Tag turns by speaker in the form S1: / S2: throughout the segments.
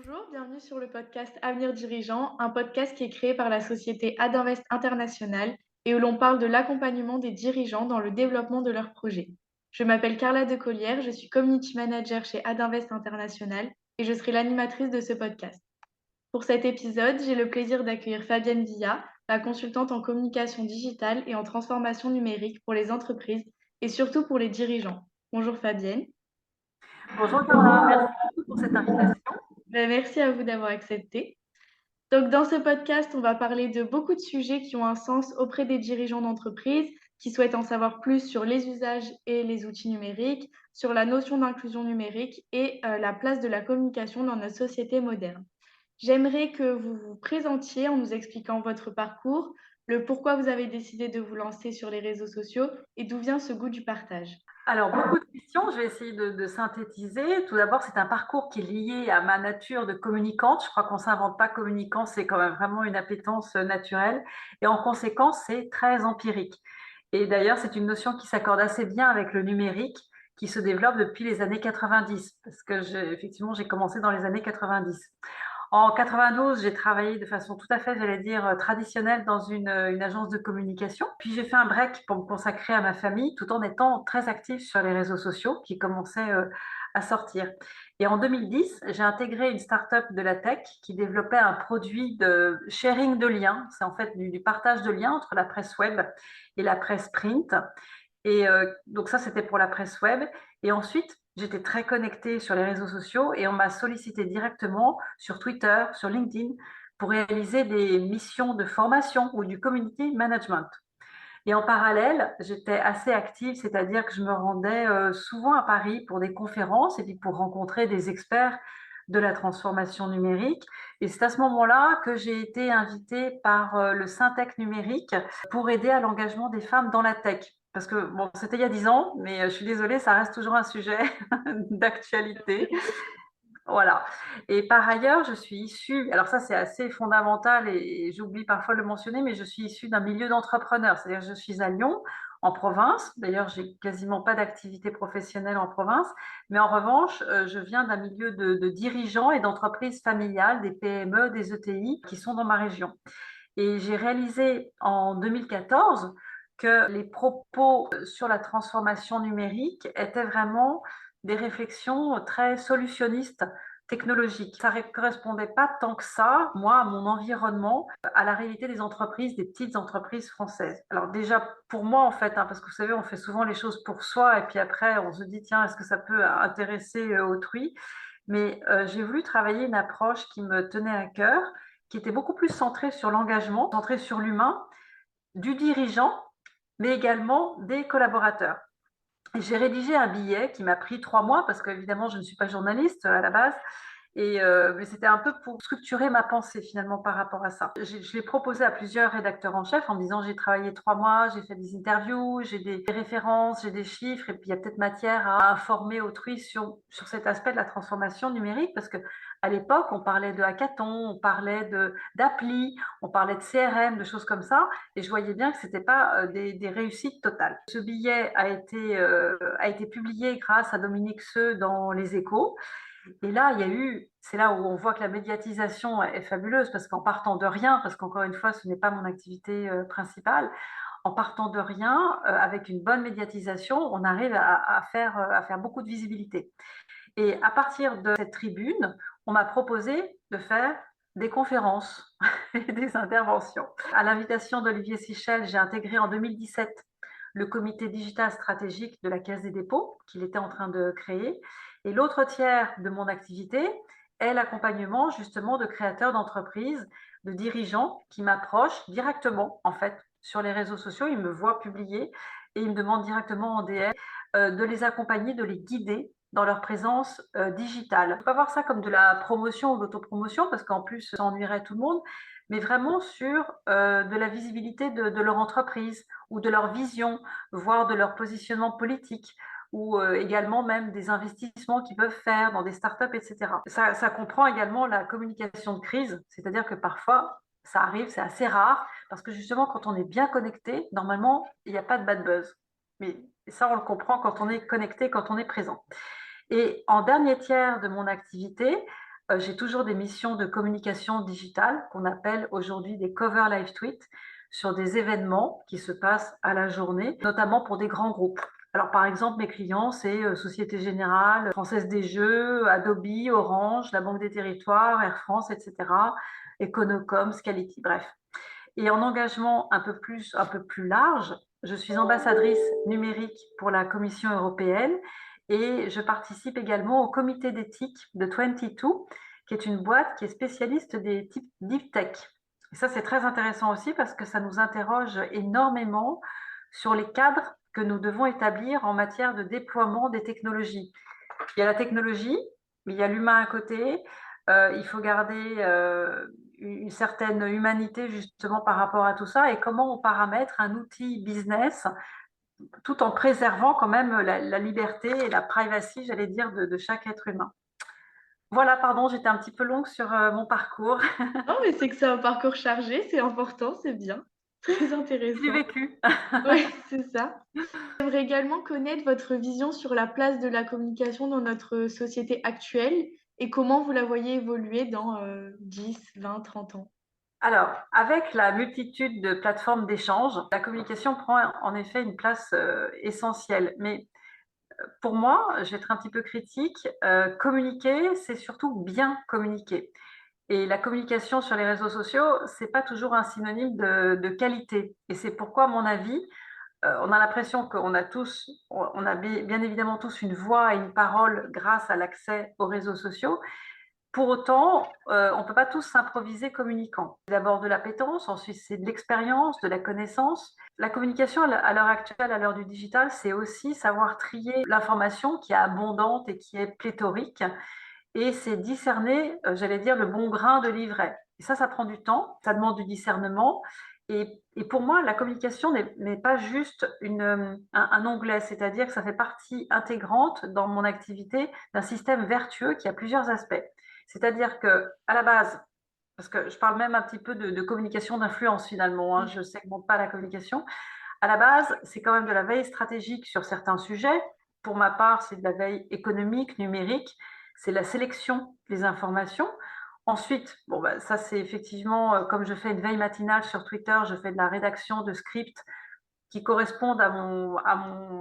S1: Bonjour, bienvenue sur le podcast Avenir Dirigeant, un podcast qui est créé par la société Adinvest International et où l'on parle de l'accompagnement des dirigeants dans le développement de leurs projets. Je m'appelle Carla Decollière, je suis Community Manager chez Adinvest International et je serai l'animatrice de ce podcast. Pour cet épisode, j'ai le plaisir d'accueillir Fabienne Villa, la consultante en communication digitale et en transformation numérique pour les entreprises et surtout pour les dirigeants. Bonjour Fabienne.
S2: Bonjour Carla, merci beaucoup pour cette invitation.
S1: Merci à vous d'avoir accepté. Donc, dans ce podcast, on va parler de beaucoup de sujets qui ont un sens auprès des dirigeants d'entreprise qui souhaitent en savoir plus sur les usages et les outils numériques, sur la notion d'inclusion numérique et la place de la communication dans notre société moderne. J'aimerais que vous vous présentiez en nous expliquant votre parcours, le pourquoi vous avez décidé de vous lancer sur les réseaux sociaux et d'où vient ce goût du partage.
S2: Alors, beaucoup de questions, je vais essayer de synthétiser. Tout d'abord, c'est un parcours qui est lié à ma nature de communicante. Je crois qu'on ne s'invente pas communicant, c'est quand même vraiment une appétence naturelle. Et en conséquence, c'est très empirique. Et d'ailleurs, c'est une notion qui s'accorde assez bien avec le numérique, qui se développe depuis les années 90, parce que effectivement, j'ai commencé dans les années 90. En 92, j'ai travaillé de façon tout à fait, j'allais dire, traditionnelle dans une agence de communication. Puis j'ai fait un break pour me consacrer à ma famille tout en étant très active sur les réseaux sociaux qui commençaient à sortir. Et en 2010, j'ai intégré une start-up de la tech qui développait un produit de sharing de liens. C'est en fait du partage de liens entre la presse web et la presse print. Et donc ça, c'était pour la presse web. Et ensuite, j'étais très connectée sur les réseaux sociaux et on m'a sollicité directement sur Twitter, sur LinkedIn, pour réaliser des missions de formation ou du community management. Et en parallèle, j'étais assez active, c'est-à-dire que je me rendais souvent à Paris pour des conférences et puis pour rencontrer des experts de la transformation numérique. Et c'est à ce moment-là que j'ai été invitée par le Syntec numérique pour aider à l'engagement des femmes dans la tech. Parce que bon, c'était il y a 10 ans, mais je suis désolée, ça reste toujours un sujet d'actualité. Voilà. Et par ailleurs, je suis issue, alors ça c'est assez fondamental et j'oublie parfois de le mentionner, mais je suis issue d'un milieu d'entrepreneurs. C'est-à-dire que je suis à Lyon, en province. D'ailleurs, j'ai quasiment pas d'activité professionnelle en province. Mais en revanche, je viens d'un milieu de dirigeants et d'entreprises familiales, des PME, des ETI qui sont dans ma région. Et j'ai réalisé en 2014 que les propos sur la transformation numérique étaient vraiment des réflexions très solutionnistes technologiques. Ça ne correspondait pas tant que ça, moi, à mon environnement, à la réalité des entreprises, des petites entreprises françaises. Alors déjà, pour moi, en fait, parce que vous savez, on fait souvent les choses pour soi et puis après, on se dit, tiens, est-ce que ça peut intéresser autrui? Mais j'ai voulu travailler une approche qui me tenait à cœur, qui était beaucoup plus centrée sur l'engagement, centrée sur l'humain, du dirigeant, mais également des collaborateurs. Et j'ai rédigé un billet qui m'a pris 3 mois, parce qu'évidemment, je ne suis pas journaliste à la base, mais c'était un peu pour structurer ma pensée finalement par rapport à ça. Je l'ai proposé à plusieurs rédacteurs en chef en me disant j'ai travaillé 3 mois, j'ai fait des interviews, j'ai des références, j'ai des chiffres et puis il y a peut-être matière à informer autrui sur cet aspect de la transformation numérique parce que à l'époque on parlait de hackathon, on parlait d'appli, on parlait de CRM, de choses comme ça et je voyais bien que c'était pas des réussites totales. Ce billet a été publié grâce à Dominique Seux dans Les Échos. Et là, c'est là où on voit que la médiatisation est fabuleuse, parce qu'en partant de rien, parce qu'encore une fois, ce n'est pas mon activité principale, en partant de rien, avec une bonne médiatisation, on arrive à faire beaucoup de visibilité. Et à partir de cette tribune, on m'a proposé de faire des conférences et des interventions. À l'invitation d'Olivier Sichel, j'ai intégré en 2017 le comité digital stratégique de la Caisse des dépôts qu'il était en train de créer. Et l'autre tiers de mon activité est l'accompagnement justement de créateurs d'entreprises, de dirigeants qui m'approchent directement en fait sur les réseaux sociaux. Ils me voient publier et ils me demandent directement en DM de les accompagner, de les guider dans leur présence digitale. Il ne faut pas voir ça comme de la promotion ou de l'autopromotion parce qu'en plus ça ennuierait tout le monde, mais vraiment sur de la visibilité de leur entreprise ou de leur vision, voire de leur positionnement politique ou également même des investissements qu'ils peuvent faire dans des startups, etc. Ça comprend également la communication de crise, c'est-à-dire que parfois, ça arrive, c'est assez rare, parce que justement, quand on est bien connecté, normalement, il n'y a pas de bad buzz. Mais ça, on le comprend quand on est connecté, quand on est présent. Et en dernier tiers de mon activité, j'ai toujours des missions de communication digitale qu'on appelle aujourd'hui des cover live tweets sur des événements qui se passent à la journée, notamment pour des grands groupes. Alors par exemple, mes clients, c'est Société Générale, Française des Jeux, Adobe, Orange, la Banque des Territoires, Air France, etc., Econocom, Scality, bref. Et en engagement un peu plus large, je suis ambassadrice numérique pour la Commission européenne et je participe également au comité d'éthique de 22, qui est une boîte qui est spécialiste des types deep tech. Et ça, c'est très intéressant aussi parce que ça nous interroge énormément sur les cadres que nous devons établir en matière de déploiement des technologies. Il y a la technologie, mais il y a l'humain à côté. Il faut garder une certaine humanité justement par rapport à tout ça et comment on paramètre un outil business tout en préservant quand même la liberté et la privacy, j'allais dire, de chaque être humain. Voilà, pardon, j'étais un petit peu longue sur mon parcours.
S1: Non, mais c'est que c'est un parcours chargé, c'est important, c'est bien. Très
S2: J'ai
S1: intéressant.
S2: vécu.
S1: Oui, c'est ça. J'aimerais également connaître votre vision sur la place de la communication dans notre société actuelle et comment vous la voyez évoluer dans 10, 20, 30 ans.
S2: Alors, avec la multitude de plateformes d'échange, la communication prend en effet une place essentielle. Mais pour moi, je vais être un petit peu critique, communiquer, c'est surtout bien communiquer. Et la communication sur les réseaux sociaux, c'est pas toujours un synonyme de qualité. Et c'est pourquoi, à mon avis, on a l'impression qu'on a tous, on a bien évidemment tous une voix et une parole grâce à l'accès aux réseaux sociaux. Pour autant, on ne peut pas tous s'improviser communicants. C'est d'abord de l'appétence, ensuite c'est de l'expérience, de la connaissance. La communication à l'heure actuelle, à l'heure du digital, c'est aussi savoir trier l'information qui est abondante et qui est pléthorique. Et c'est discerner, j'allais dire, le bon grain de livret. Et ça prend du temps, ça demande du discernement. Et pour moi, la communication n'est pas juste un onglet, c'est-à-dire que ça fait partie intégrante dans mon activité d'un système vertueux qui a plusieurs aspects. C'est-à-dire que à la base, parce que je parle même un petit peu de communication d'influence finalement, hein, je ne segmente pas la communication. À la base, c'est quand même de la veille stratégique sur certains sujets. Pour ma part, c'est de la veille économique, numérique, c'est la sélection des informations. Ensuite, bon, bah, ça c'est effectivement, comme je fais une veille matinale sur Twitter, je fais de la rédaction de scripts qui correspondent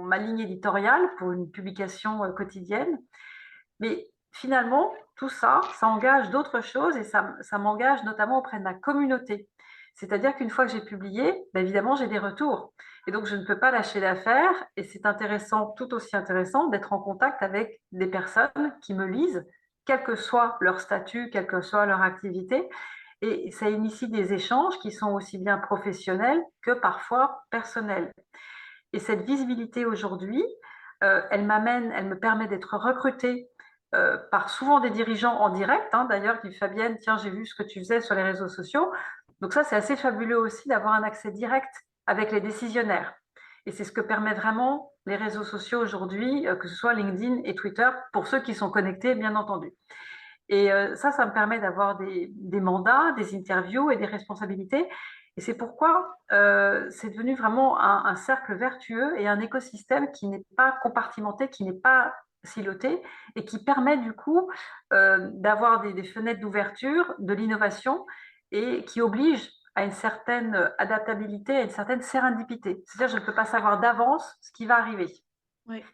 S2: ma ligne éditoriale pour une publication quotidienne. Mais finalement, tout ça, ça engage d'autres choses et ça m'engage notamment auprès de ma communauté. C'est-à-dire qu'une fois que j'ai publié, ben évidemment, j'ai des retours. Et donc, je ne peux pas lâcher l'affaire. Et c'est intéressant, tout aussi intéressant, d'être en contact avec des personnes qui me lisent, quel que soit leur statut, quelle que soit leur activité. Et ça initie des échanges qui sont aussi bien professionnels que parfois personnels. Et cette visibilité aujourd'hui, elle me permet d'être recrutée par souvent des dirigeants en direct, hein, d'ailleurs, qui disent Fabienne, tiens, j'ai vu ce que tu faisais sur les réseaux sociaux. Donc ça, c'est assez fabuleux aussi d'avoir un accès direct avec les décisionnaires. Et c'est ce que permet vraiment les réseaux sociaux aujourd'hui, que ce soit LinkedIn et Twitter, pour ceux qui sont connectés, bien entendu. Et ça me permet d'avoir des mandats, des interviews et des responsabilités. Et c'est pourquoi c'est devenu vraiment un cercle vertueux et un écosystème qui n'est pas compartimenté, qui n'est pas siloté et qui permet du coup d'avoir des fenêtres d'ouverture, de l'innovation et qui oblige à une certaine adaptabilité, à une certaine sérendipité. C'est-à-dire, je ne peux pas savoir d'avance ce qui va arriver.
S1: Oui.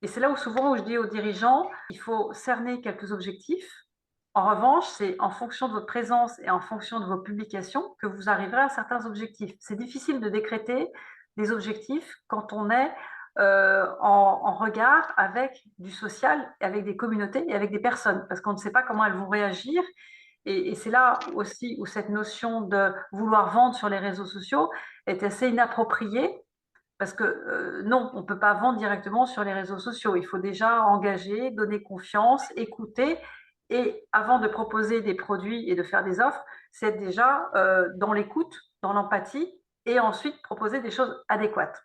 S2: Et c'est là où souvent où je dis aux dirigeants, il faut cerner quelques objectifs. En revanche, c'est en fonction de votre présence et en fonction de vos publications que vous arriverez à certains objectifs. C'est difficile de décréter des objectifs quand on est en regard avec du social, avec des communautés et avec des personnes, parce qu'on ne sait pas comment elles vont réagir. Et c'est là aussi où cette notion de vouloir vendre sur les réseaux sociaux est assez inappropriée parce que non, on ne peut pas vendre directement sur les réseaux sociaux. Il faut déjà engager, donner confiance, écouter. Et avant de proposer des produits et de faire des offres, c'est déjà dans l'écoute, dans l'empathie, et ensuite proposer des choses adéquates.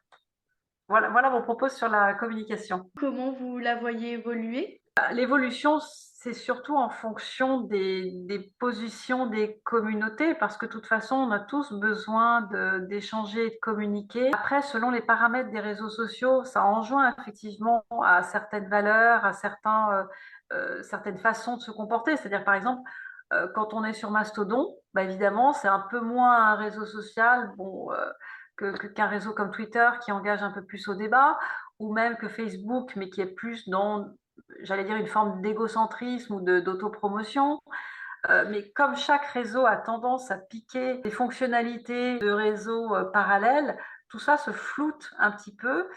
S2: Voilà mon propos sur la communication.
S1: Comment vous la voyez évoluer?
S2: L'évolution, c'est surtout en fonction des positions des communautés, parce que de toute façon, on a tous besoin d'échanger et de communiquer. Après, selon les paramètres des réseaux sociaux, ça enjoint effectivement à certaines valeurs, à certaines façons de se comporter. C'est-à-dire, par exemple, quand on est sur Mastodon, bah évidemment, c'est un peu moins un réseau social qu'un réseau comme Twitter qui engage un peu plus au débat, ou même que Facebook, mais qui est plus dans, j'allais dire, une forme d'égocentrisme ou d'autopromotion. Mais comme chaque réseau a tendance à piquer des fonctionnalités de réseaux parallèles, tout ça se floute un petit peu.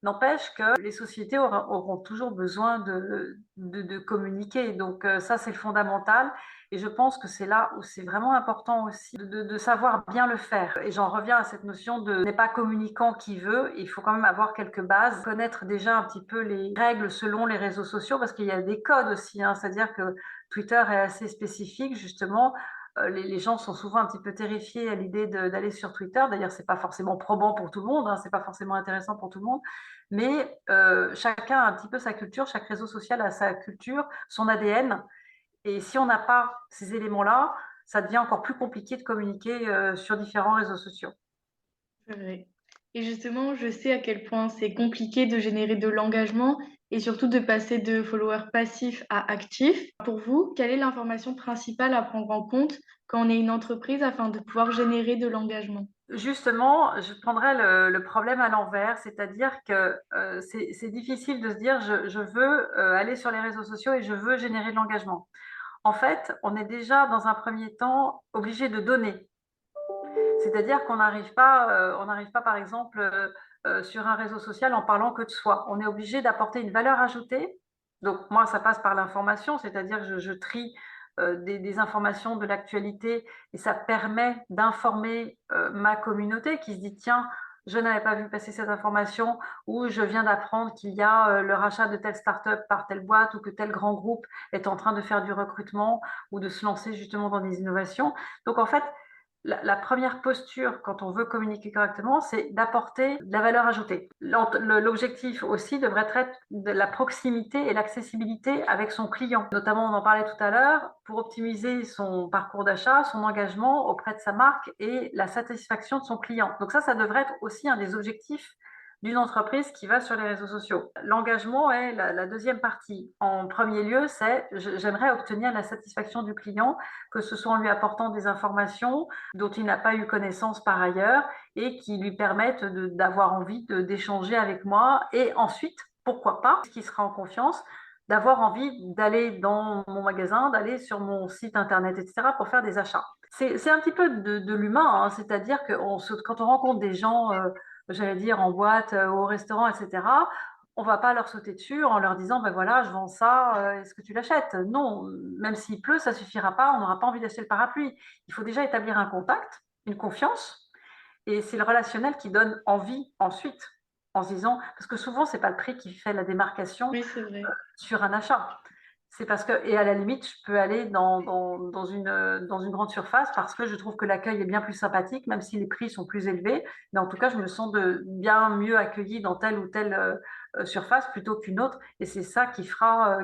S2: N'empêche que les sociétés auront toujours besoin de communiquer. Donc ça, c'est le fondamental. Et je pense que c'est là où c'est vraiment important aussi de savoir bien le faire. Et j'en reviens à cette notion de n'est pas communicant qui veut. Il faut quand même avoir quelques bases, connaître déjà un petit peu les règles selon les réseaux sociaux, parce qu'il y a des codes aussi, hein. C'est-à-dire que Twitter est assez spécifique, justement. Les gens sont souvent un petit peu terrifiés à l'idée d'aller sur Twitter. D'ailleurs, c'est pas forcément probant pour tout le monde, hein, c'est pas forcément intéressant pour tout le monde. Mais chacun a un petit peu sa culture, chaque réseau social a sa culture, son ADN. Et si on n'a pas ces éléments-là, ça devient encore plus compliqué de communiquer sur différents réseaux sociaux.
S1: C'est vrai. Et justement, je sais à quel point c'est compliqué de générer de l'engagement et surtout de passer de followers passifs à actifs. Pour vous, quelle est l'information principale à prendre en compte quand on est une entreprise afin de pouvoir générer de l'engagement?
S2: Justement, je prendrais le problème à l'envers, c'est-à-dire que c'est difficile de se dire je veux aller sur les réseaux sociaux et je veux générer de l'engagement. En fait, on est déjà dans un premier temps obligé de donner. C'est-à-dire qu'on n'arrive pas, par exemple, sur un réseau social en parlant que de soi. On est obligé d'apporter une valeur ajoutée. Donc, moi, ça passe par l'information, c'est-à-dire que je trie des informations de l'actualité et ça permet d'informer ma communauté qui se dit, tiens, je n'avais pas vu passer cette information ou je viens d'apprendre qu'il y a le rachat de telle start-up par telle boîte ou que tel grand groupe est en train de faire du recrutement ou de se lancer justement dans des innovations. Donc, en fait, la première posture, quand on veut communiquer correctement, c'est d'apporter de la valeur ajoutée. L'objectif aussi devrait être de la proximité et l'accessibilité avec son client. Notamment, on en parlait tout à l'heure, pour optimiser son parcours d'achat, son engagement auprès de sa marque et la satisfaction de son client. Donc ça devrait être aussi un des objectifs d'une entreprise qui va sur les réseaux sociaux. L'engagement est la deuxième partie. En premier lieu, c'est j'aimerais obtenir la satisfaction du client, que ce soit en lui apportant des informations dont il n'a pas eu connaissance par ailleurs et qui lui permettent d'avoir envie d'échanger avec moi. Et ensuite, pourquoi pas, qui sera en confiance, d'avoir envie d'aller dans mon magasin, d'aller sur mon site internet, etc., pour faire des achats. C'est un petit peu de l'humain, hein, c'est-à-dire que quand on rencontre des gens, j'allais dire en boîte, au restaurant, etc., on va pas leur sauter dessus en leur disant, ben voilà, je vends ça, est-ce que tu l'achètes? Non, même s'il pleut, ça suffira pas, on n'aura pas envie d'acheter le parapluie. Il faut déjà établir un contact, une confiance, et c'est le relationnel qui donne envie ensuite, en se disant, parce que souvent, c'est pas le prix qui fait la démarcation
S1: Oui, c'est vrai.
S2: sur un achat. C'est parce que, et à la limite, je peux aller dans une grande surface parce que je trouve que l'accueil est bien plus sympathique, même si les prix sont plus élevés. Mais en tout cas, je me sens bien mieux accueillie dans telle ou telle surface plutôt qu'une autre. Et c'est ça qui fera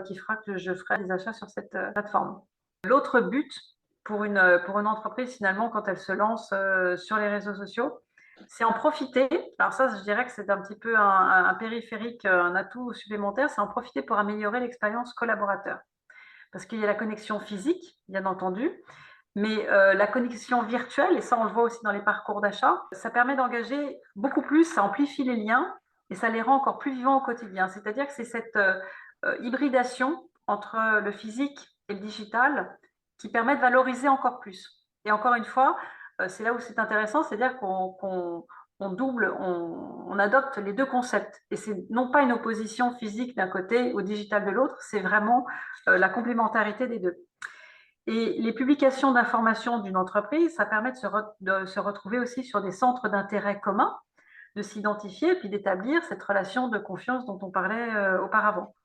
S2: que je ferai des achats sur cette plateforme. L'autre but pour une entreprise, finalement, quand elle se lance sur les réseaux sociaux, c'est en profiter. Alors ça, je dirais que c'est un petit peu un périphérique, un atout supplémentaire, c'est en profiter pour améliorer l'expérience collaborateur. Parce qu'il y a la connexion physique, bien entendu, mais la connexion virtuelle, et ça on le voit aussi dans les parcours d'achat, ça permet d'engager beaucoup plus, ça amplifie les liens et ça les rend encore plus vivants au quotidien. C'est-à-dire que c'est cette hybridation entre le physique et le digital qui permet de valoriser encore plus. Et encore une fois, c'est là où c'est intéressant, c'est-à-dire on double, on adopte les deux concepts. Et c'est non pas une opposition physique d'un côté au digital de l'autre, c'est vraiment la complémentarité des deux. Et les publications d'informations d'une entreprise, ça permet de se retrouver aussi sur des centres d'intérêt communs, de s'identifier et puis d'établir cette relation de confiance dont on parlait auparavant.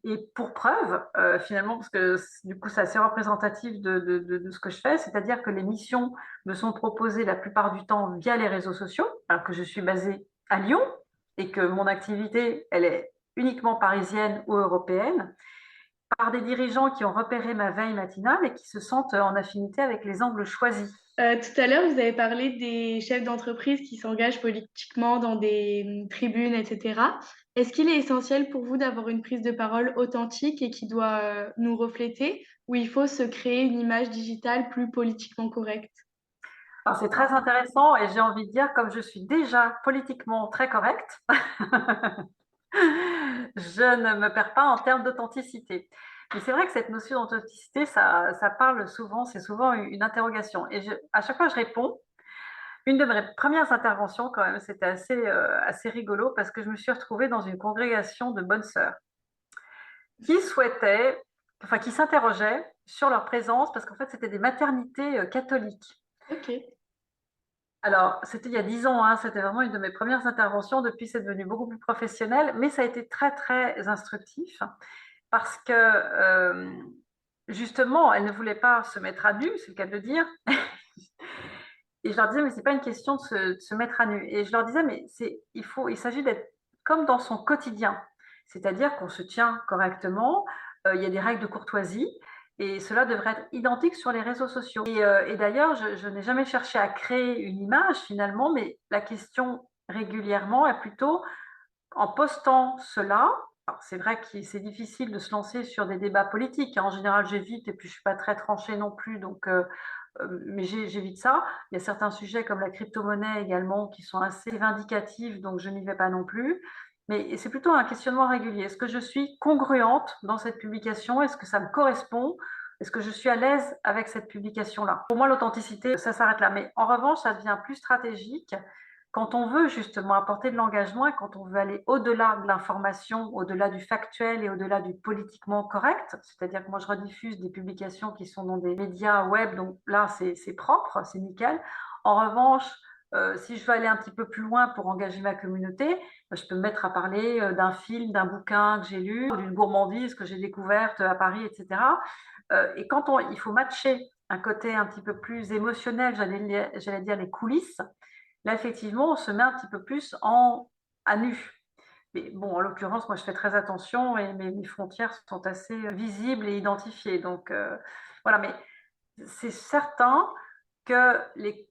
S2: Et pour preuve, finalement, parce que du coup, c'est assez représentatif de ce que je fais, c'est-à-dire que les missions me sont proposées la plupart du temps via les réseaux sociaux, alors que je suis basée à Lyon et que mon activité, elle est uniquement parisienne ou européenne. par des dirigeants qui ont repéré ma veille matinale et qui se sentent en affinité avec les angles choisis.
S1: Tout à l'heure, vous avez parlé des chefs d'entreprise qui s'engagent politiquement dans des tribunes, etc. Est-ce qu'il est essentiel pour vous d'avoir une prise de parole authentique et qui doit nous refléter, ou il faut se créer une image digitale plus politiquement correcte?
S2: Alors, c'est très intéressant et j'ai envie de dire, comme je suis déjà politiquement très correcte, je ne me perds pas en termes d'authenticité. Mais c'est vrai que cette notion d'authenticité, ça parle souvent, c'est souvent une interrogation. Et à chaque fois, je réponds. Une de mes premières interventions, quand même, c'était assez rigolo parce que je me suis retrouvée dans une congrégation de bonnes sœurs qui souhaitaient, enfin, qui s'interrogeaient sur leur présence parce qu'en fait, c'était des maternités catholiques.
S1: Ok.
S2: Alors, c'était il y a 10 ans, hein, c'était vraiment une de mes premières interventions. Depuis, c'est devenu beaucoup plus professionnel, mais ça a été très, très instructif parce que, justement, elles ne voulaient pas se mettre à nu, c'est le cas de le dire. Et je leur disais, mais c'est pas une question de se mettre à nu. Et je leur disais, mais il s'agit d'être comme dans son quotidien. C'est-à-dire qu'on se tient correctement, il y a des règles de courtoisie, et cela devrait être identique sur les réseaux sociaux. Et d'ailleurs, je n'ai jamais cherché à créer une image finalement, mais la question régulièrement est plutôt en postant cela. C'est vrai que c'est difficile de se lancer sur des débats politiques, hein. En général, j'évite, et puis je ne suis pas très tranchée non plus, donc mais j'évite ça. Il y a certains sujets comme la crypto-monnaie également qui sont assez vindicatifs, donc je n'y vais pas non plus. Mais c'est plutôt un questionnement régulier. Est-ce que je suis congruente dans cette publication? Est-ce que ça me correspond? Est-ce que je suis à l'aise avec cette publication-là? Pour moi, l'authenticité, ça s'arrête là. Mais en revanche, ça devient plus stratégique quand on veut justement apporter de l'engagement et quand on veut aller au-delà de l'information, au-delà du factuel et au-delà du politiquement correct. C'est-à-dire que moi, je rediffuse des publications qui sont dans des médias web, donc là, c'est propre, c'est nickel. En revanche, si je veux aller un petit peu plus loin pour engager ma communauté, je peux me mettre à parler d'un film, d'un bouquin que j'ai lu, d'une gourmandise que j'ai découverte à Paris, etc. Et quand il faut matcher un côté un petit peu plus émotionnel, j'allais dire les coulisses, là, effectivement, on se met un petit peu plus à nu. Mais bon, en l'occurrence, moi, je fais très attention et mes frontières sont assez visibles et identifiées. Donc, voilà, mais c'est certain que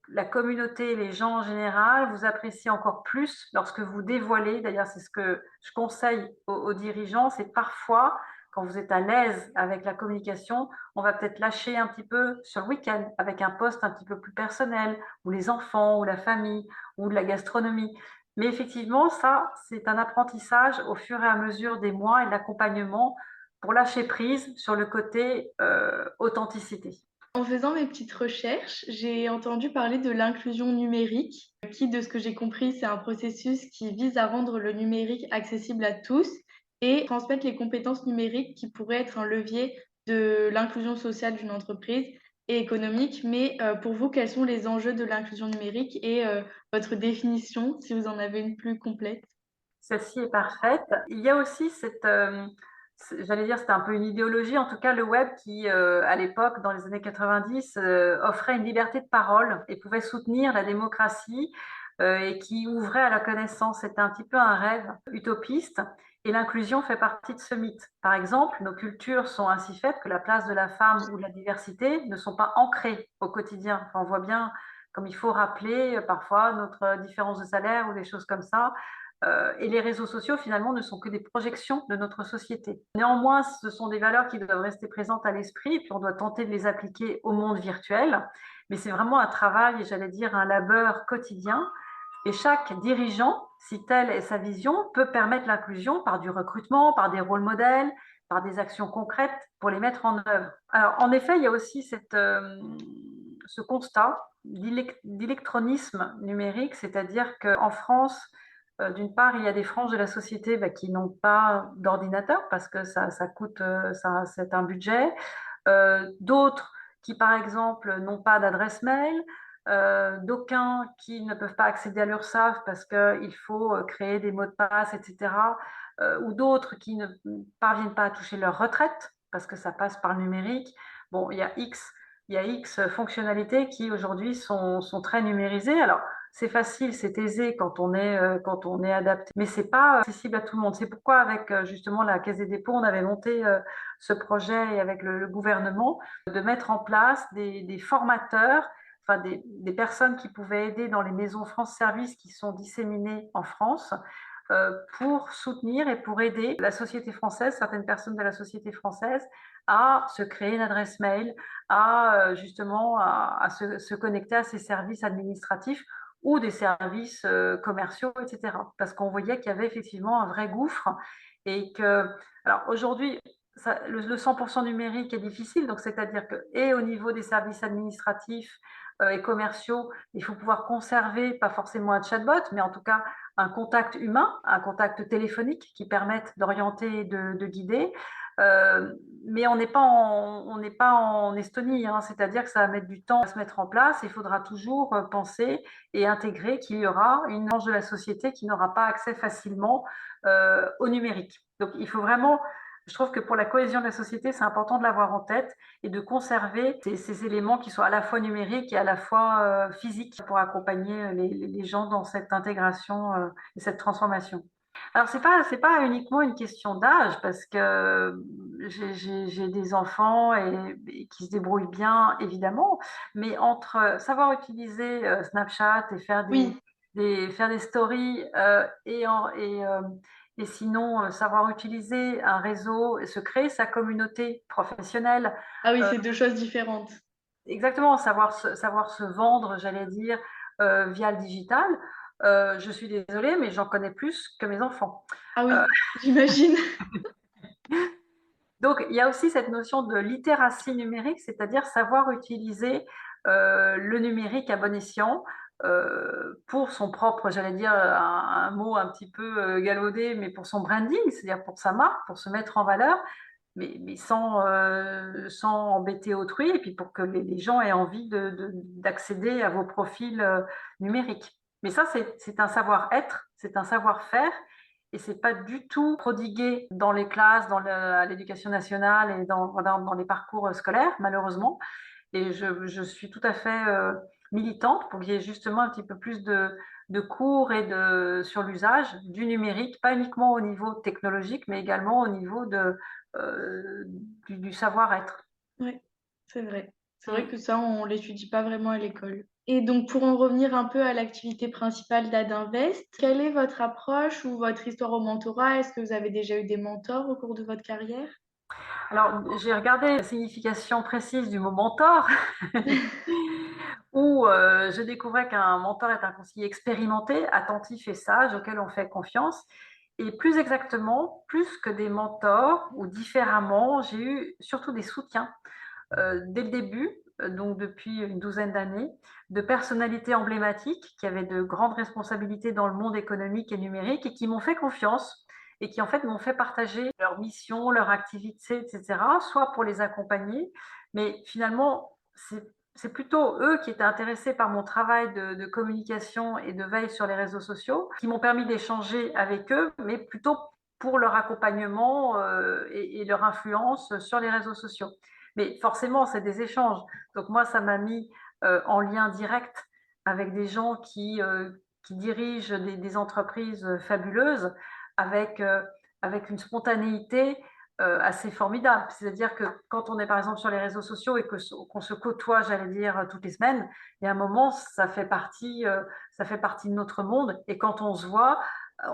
S2: la communauté, les gens en général, vous apprécient encore plus lorsque vous dévoilez. D'ailleurs, c'est ce que je conseille aux dirigeants, c'est parfois, quand vous êtes à l'aise avec la communication, on va peut-être lâcher un petit peu sur le week-end avec un poste un petit peu plus personnel, ou les enfants, ou la famille, ou de la gastronomie. Mais effectivement, ça, c'est un apprentissage au fur et à mesure des mois et de l'accompagnement pour lâcher prise sur le côté authenticité.
S1: En faisant mes petites recherches, j'ai entendu parler de l'inclusion numérique, qui, de ce que j'ai compris, c'est un processus qui vise à rendre le numérique accessible à tous et transmettre les compétences numériques qui pourraient être un levier de l'inclusion sociale d'une entreprise et économique. Mais pour vous, quels sont les enjeux de l'inclusion numérique et votre définition, si vous en avez une plus complète?
S2: Celle-ci est parfaite. Il y a aussi j'allais dire, c'était un peu une idéologie, en tout cas le web qui, à l'époque, dans les années 90, offrait une liberté de parole et pouvait soutenir la démocratie et qui ouvrait à la connaissance. C'était un petit peu un rêve utopiste et l'inclusion fait partie de ce mythe. Par exemple, nos cultures sont ainsi faites que la place de la femme ou de la diversité ne sont pas ancrées au quotidien. Enfin, on voit bien comme il faut rappeler parfois notre différence de salaire ou des choses comme ça. Et les réseaux sociaux, finalement, ne sont que des projections de notre société. Néanmoins, ce sont des valeurs qui doivent rester présentes à l'esprit, et puis on doit tenter de les appliquer au monde virtuel. Mais c'est vraiment un travail, et j'allais dire un labeur quotidien. Et chaque dirigeant, si telle est sa vision, peut permettre l'inclusion par du recrutement, par des rôles modèles, par des actions concrètes pour les mettre en œuvre. Alors, en effet, il y a aussi ce constat d'électronisme numérique, c'est-à-dire qu'en France, d'une part, il y a des franges de la société qui n'ont pas d'ordinateur parce que ça coûte, c'est un budget. D'autres qui, par exemple, n'ont pas d'adresse mail. D'aucuns qui ne peuvent pas accéder à l'URSSAF parce qu'il faut créer des mots de passe, etc. Ou d'autres qui ne parviennent pas à toucher leur retraite parce que ça passe par le numérique. Bon, il y a X fonctionnalités qui aujourd'hui sont très numérisées. Alors, c'est facile, c'est aisé quand on est adapté, mais c'est pas accessible à tout le monde. C'est pourquoi avec justement la Caisse des dépôts, on avait monté ce projet et avec le gouvernement de mettre en place des formateurs, enfin des personnes qui pouvaient aider dans les maisons France Service qui sont disséminées en France pour soutenir et pour aider la société française, certaines personnes de la société française, à se créer une adresse mail, justement à se connecter à ces services administratifs ou des services commerciaux, etc. Parce qu'on voyait qu'il y avait effectivement un vrai gouffre et que, alors aujourd'hui, le 100% numérique est difficile, donc c'est-à-dire que, et au niveau des services administratifs et commerciaux, il faut pouvoir conserver, pas forcément un chatbot, mais en tout cas un contact humain, un contact téléphonique qui permette d'orienter et de guider. Mais on n'est pas en Estonie, hein, c'est-à-dire que ça va mettre du temps à se mettre en place. Il faudra toujours penser et intégrer qu'il y aura une branche de la société qui n'aura pas accès facilement au numérique. Donc il faut vraiment, je trouve que pour la cohésion de la société, c'est important de l'avoir en tête et de conserver ces éléments qui soient à la fois numériques et à la fois physiques pour accompagner les gens dans cette intégration et cette transformation. Alors, c'est pas uniquement une question d'âge, parce que j'ai des enfants et qui se débrouillent bien, évidemment, mais entre savoir utiliser Snapchat et faire
S1: Oui,
S2: faire des stories et sinon savoir utiliser un réseau, et se créer sa communauté professionnelle,
S1: ah oui,
S2: euh,
S1: c'est deux choses différentes.
S2: exactement, savoir se vendre, j'allais dire, via le digital. Je suis désolée, mais j'en connais plus que mes enfants.
S1: Ah
S2: Euh,
S1: oui, j'imagine.
S2: donc, il y a aussi cette notion de littératie numérique, c'est-à-dire savoir utiliser le numérique à bon escient pour son propre, j'allais dire un mot un petit peu galvaudé, mais pour son branding, c'est-à-dire pour sa marque, pour se mettre en valeur, mais sans embêter autrui, et puis pour que les gens aient envie d'accéder à vos profils numériques. Mais ça, c'est un savoir-être, c'est un savoir-faire, et c'est pas du tout prodigué dans les classes, à l'éducation nationale et dans les parcours scolaires, malheureusement. Et je suis tout à fait militante pour qu'il y ait justement un petit peu plus de cours sur l'usage du numérique, pas uniquement au niveau technologique, mais également au niveau du savoir-être.
S1: Oui, c'est vrai. C'est vrai
S2: Mm.
S1: que ça, on l'étudie pas vraiment à l'école. Et donc, pour en revenir un peu à l'activité principale d'Adinvest, quelle est votre approche ou votre histoire au mentorat? Est-ce que vous avez déjà eu des mentors au cours de votre carrière?
S2: Alors, j'ai regardé la signification précise du mot mentor, où je découvrais qu'un mentor est un conseiller expérimenté, attentif et sage, auquel on fait confiance. Et plus exactement, plus que des mentors, ou différemment, j'ai eu surtout des soutiens dès le début, donc depuis une douzaine d'années, de personnalités emblématiques qui avaient de grandes responsabilités dans le monde économique et numérique et qui m'ont fait confiance et qui en fait m'ont fait partager leur mission, leur activité, etc., soit pour les accompagner, mais finalement, c'est plutôt eux qui étaient intéressés par mon travail de communication et de veille sur les réseaux sociaux, qui m'ont permis d'échanger avec eux, mais plutôt pour leur accompagnement et leur influence sur les réseaux sociaux. Mais forcément, c'est des échanges. Donc moi, ça m'a mis en lien direct avec des gens qui dirigent des entreprises fabuleuses avec, avec une spontanéité assez formidable. C'est-à-dire que quand on est par exemple sur les réseaux sociaux et qu'on se côtoie, j'allais dire, toutes les semaines, il y a un moment, ça fait partie de notre monde. Et quand on se voit,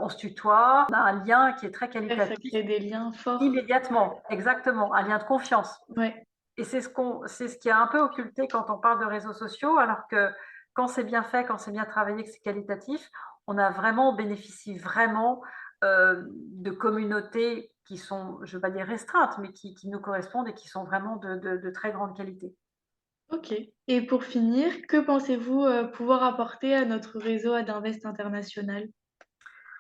S2: on se tutoie, on a un lien qui est très
S1: Ouais, ça
S2: qualitatif
S1: crée des liens forts.
S2: immédiatement, exactement, un lien de confiance.
S1: Ouais,
S2: Et c'est ce qui est un peu occulté quand on parle de réseaux sociaux, alors que quand c'est bien fait, quand c'est bien travaillé, que c'est qualitatif, on bénéficie vraiment de communautés qui sont, je ne veux pas dire restreintes, mais qui nous correspondent et qui sont vraiment de très grande qualité.
S1: ok. Et pour finir, que pensez-vous pouvoir apporter à notre réseau Adinvest International?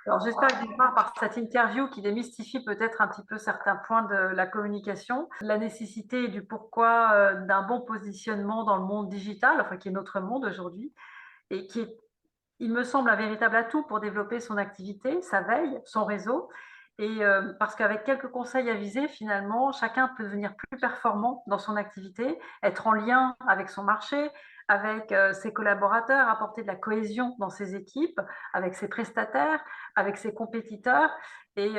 S2: Alors, j'espère que d'une part, par cette interview qui démystifie peut-être un petit peu certains points de la communication, la nécessité et du pourquoi d'un bon positionnement dans le monde digital, enfin qui est notre monde aujourd'hui, et qui est, il me semble, un véritable atout pour développer son activité, sa veille, son réseau. Et parce qu'avec quelques conseils avisés, finalement, chacun peut devenir plus performant dans son activité, être en lien avec son marché, avec ses collaborateurs, apporter de la cohésion dans ses équipes, avec ses prestataires, avec ses compétiteurs. Et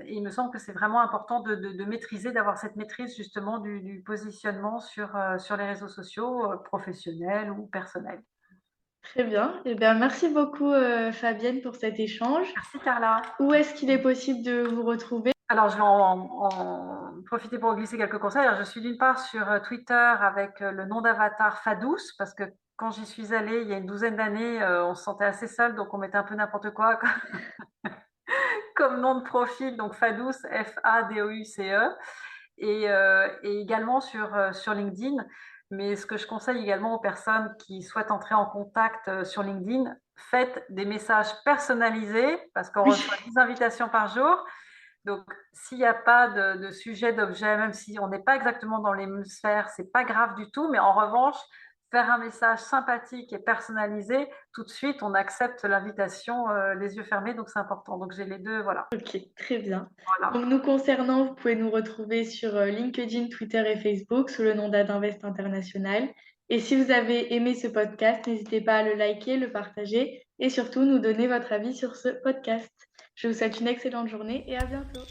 S2: il me semble que c'est vraiment important de maîtriser, d'avoir cette maîtrise justement du positionnement sur les réseaux sociaux, professionnels ou personnels.
S1: Très bien. Eh bien, merci beaucoup, Fabienne, pour cet échange.
S2: Merci Carla.
S1: Où est-ce qu'il est possible de vous retrouver?
S2: Alors, je vais en profiter pour glisser quelques conseils. Alors, je suis d'une part sur Twitter avec le nom d'avatar Fadous, parce que quand j'y suis allée il y a une douzaine d'années, on se sentait assez seul, donc on mettait un peu n'importe quoi comme nom de profil, donc Fadous, Fadouce. Et également sur LinkedIn. Mais ce que je conseille également aux personnes qui souhaitent entrer en contact sur LinkedIn, faites des messages personnalisés, parce qu'on
S1: Oui.
S2: reçoit 10 invitations par jour. Donc, s'il n'y a pas de sujet, d'objet, même si on n'est pas exactement dans les mêmes sphères, c'est pas grave du tout. Mais en revanche, faire un message sympathique et personnalisé, tout de suite, on accepte l'invitation les yeux fermés. Donc, c'est important. Donc, j'ai les deux, voilà.
S1: Ok, très bien.
S2: Voilà.
S1: Donc, nous concernant, vous pouvez nous retrouver sur LinkedIn, Twitter et Facebook sous le nom d'Adinvest International. Et si vous avez aimé ce podcast, n'hésitez pas à le liker, le partager et surtout nous donner votre avis sur ce podcast. Je vous souhaite une excellente journée et à bientôt.